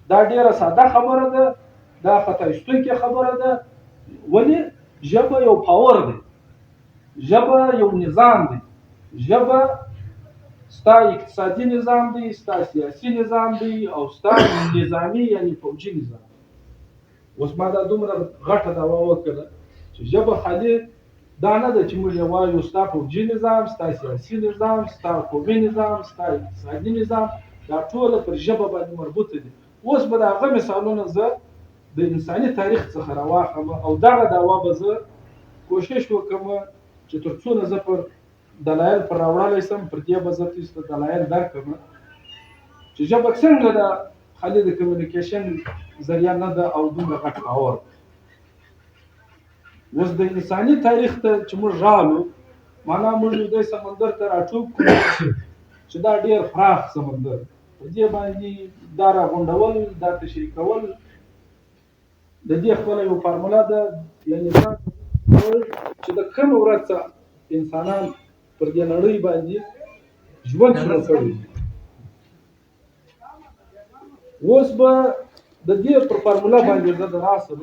دا ډیره ساده خبره ده، دا خطا ایستونکې خبره ده. ولې؟ ژبه یو پاور دی، ژبه یو نظام دی، ژبه ستا اقتصادي نظام دی، ستا سیاسي نظام دی، او ستا نظامي یعنی فوجي نظام. اوس ما دا دومره غټه دعوا وکړه چې ژبه خالي دا نه ده چې موږ یې وایو ستا فوجي نظام، ستا سیاسي نظام، ستا قومي نظام، ستا اقتصادي نظام، دا ټوله پر ژبه باندې مربوطه دي. اوس به د هغه مثالونه زه د انساني تاریخ څخه راواخلم او دغه دعوا به زه کوشش وکړم چې تر څو نه زه پر دلایل پر راوړلی سم، پر دې به زه تاسو ته دلایل درکړم چې ژبه څنګه ده خالي د کمیونیکیشن ذریعه نه ده او دومره غټ باور. اوس د انساني تاریخ ته چې موږ رالو، معنا موږ د سمندر ته راټوپ کړو چې دا ډېر پراخ سمندر، په دې باندې دا راغونډول، دا تشریح کول، د دې خپله یو فارموله ده، یعنې دا چې د کوم ورځ انسانان پر دې نړۍ باندې ژوند شروع کړی. اوس به د دې پر فارموله باندې زه د راسم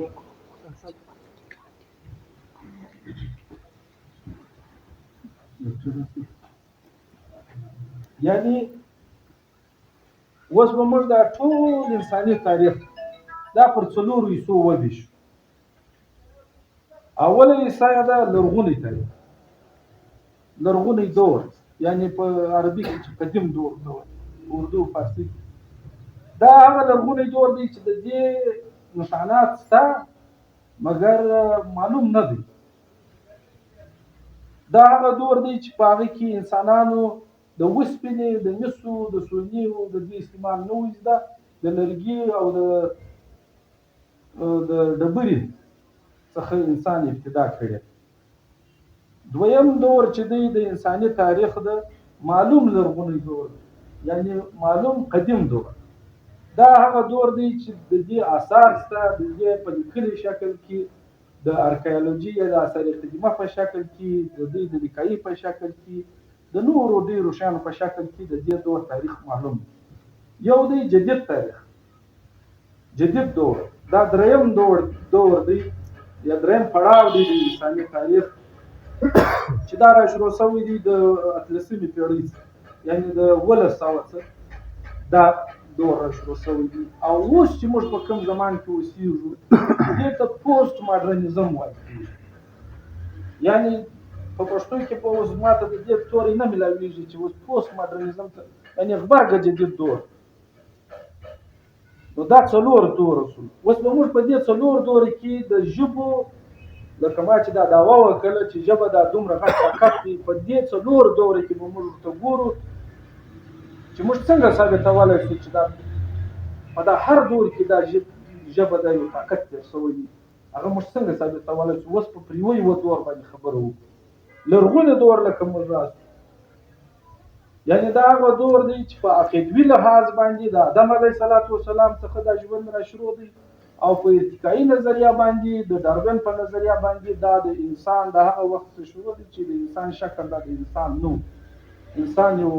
یعنی اوس به موږ دا ټول انساني تاریخ دا پر څلورو حصو وویشو. اوله حصه یې ده لرغونی تاریخ، لرغونی دور، یعنی په عربي کې چې قدیم دور ته وایي، اردو فارسي دا هغه لرغونی دور دی چې د دې نشانات شته مګر معلوم نه دی. دا هغه دور دی چې په هغه کې انسانانو د وسپنې، د مسو، د سونیو د دې استعمال نه و زده، د لرګي او د ډبرې څخه انسان ابتدا کړی. دویم دور چې دی د انساني تاریخ د معلوم لرغونی دور، یعنی معلوم قدیم دور. دا هغه دور دی چې د دې آثار شته، د دې په لیکلي شکل کې، د ارکیالوجي یا د آثار قدیمه په شکل کې، د دې د لیکایي په شکل کې، د نورو ډېرو شیانو په شکل کې د دې دور تاریخ معلوم دی. یو دی جدید تاریخ، جدید دور، دا دریم دور دی یا دریم پړاو دی د انساني تاریخ چې دا را شروع شوی دی د 18مې پېړۍ څخه، یعنی د 1900 څخه دا دور را شروع شوی دی. او اوس چې موږ په کوم زمان کې اوسېږو دې ته پوسټ ماډرنیزم وایي، یعنی په پښتو کې په اوس ماته د دې توري نه ملاویږي چې اوس پوسټ ماډرنیزم ته یعنی غبرګه جدید دور. نو دا څلور دور اصول. اوس به موږ په دې څلور دور کې د ژبو لکه ما چې دا دعوا وکړه چې ژبه دا دومره غټ طاقت دی، په دې څلور دور کې به موږ ورته ګورو چې موږ څنګه ثابتولی شو چې دا په دا هر دور کې دا ژبه دا یو طاقت تېر شوی دی. هغه موږ څنګه ثابتولی شو؟ اوس په یوه دور باندې خبره وکړو. لرغونی دور لکه موږ راسو، یعنی دا هغه دور دی چې په عقیدوي لحاظ باندې د آدم علیه السلام څخه دا ژوند را شروع دی، او په ارتقایي نظریه باندې د ډاروین په نظریه باندې دا د انسان د هغه وخت شروع دی چې د انسان شکل دا د انسان نو انسان یو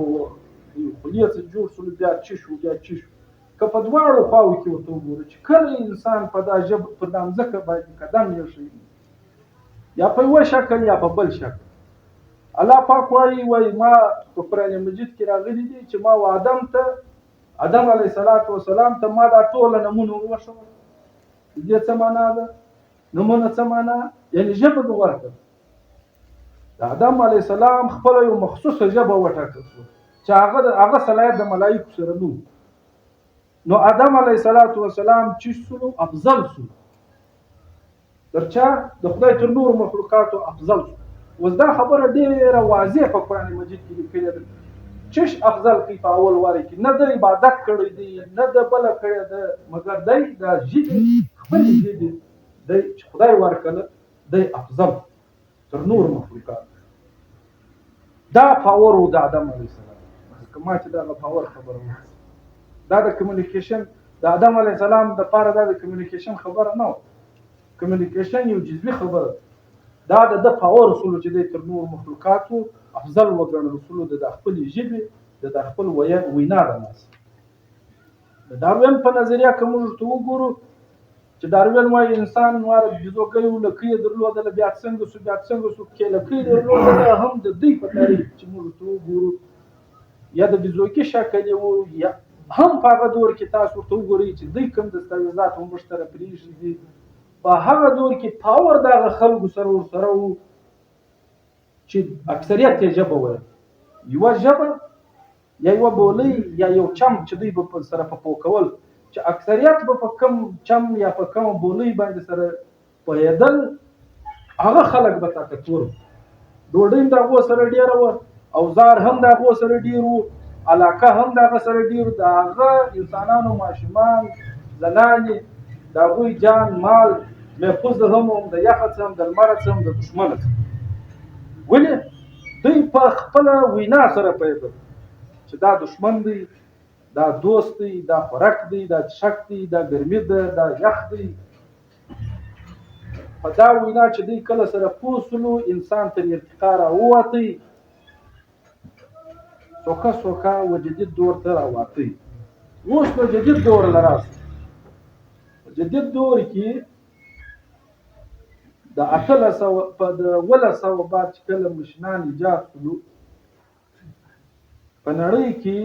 خلیه څخه جوړ شو، بیا چې شو که په دواړو خواو کې ورته وګورو چې کله انسان په دا ژبه پر دا مځکه باندې قدم ایښی یا په یوه شکل یا په بل شکل. الله پاک وایي ما په قرآن مجید کې راغلي دي چې ما آدم علیه السلام ته ما دا ټوله نمونه وښوله. دې څه معنا ده؟ نمونه څه معنا؟ یعنی ژبه به ورکړه. د آدم علیه السلام خپله یو مخصوصه ژبه وټاکل شوه چې هغه صلاحیت د ملایکو سره نه و. نو آدم علیه السلام چې سلو افضل سو، تر چا؟ د خدای تر نورو مخلوقاتو افضل سو. اوس دا خبره ډېره واضح په قرآن مجید کې لیکلې ده. چش افضل کوي په اول واري کې، نه د عبادت کړی دی نه د بله کړی ده، مګر دی د ژبې خپلې ژبې دی چې خدای ورکړله دی افضل تر نورو مخلوقاتو. دا پاور و د آدم علیه السلام. که ما چې دغه پاور خبره وکړم، دا د کمیونیکیشن د آدم علیه السلام دپاره دا د کمیونیکیشن خبره نه وه. کمیونیکیشن یو جزوي خبره ده. دا د پاور اصولو چې دی تر نورو مخلوقاتو افضل وګڼل، اصولو د خپلې ژبې د خپل وینا د ناس. د داروین په نظریه که موږ ورته وګورو چې داروین وایي انسان واره بیزوګیو لکۍ درلودله بیا څنګه شو کې لکۍ درلودله هم د دوی په تاریخ چې موږ ورته وګورو یا د بیزوګي شکل یې و یا هم په هغه دور کې تاسو ورته وګورئ چې دوی کوم دستاویزات هم موږ سره پرېږدي په هغه دور کې پاور د هغه خلکو سره ورسره و چې اکثریت یې ژبه ویل یوه ژبه یا یوه بولۍ یا یو چم چې دوی به سره په پوکول چې اکثریت به په کم چم یا په کومه بولۍ باندې سره پوهېدل هغه خلک به طاقتور ډوډۍ هم د هغو سره ډېره وه اوزار هم د هغو سره ډېر وو علاقه هم د هغه سره ډېر د هغه انسانانو ماشومان زنانې د هغوی جان مال محفوظ هم د یخه څه هم د لمره څه هم د دښمنه څه ولې دوی په خپله وینا سره پوهېدل چې دا دښمن دی دا دوست دی دا خوراک دی دا څښاک دی دا ګرمي ده دا یخ دی په دا وینا چې دوی کله سره پوه سولو انسان تر ارتقا راووتی څوکه و جدید دور ته راوتی اوس نو جدید دور لراست جدید دور کې د 1800 په 1900 بعد چې کله مشنان ایجاد شول په نړۍ کې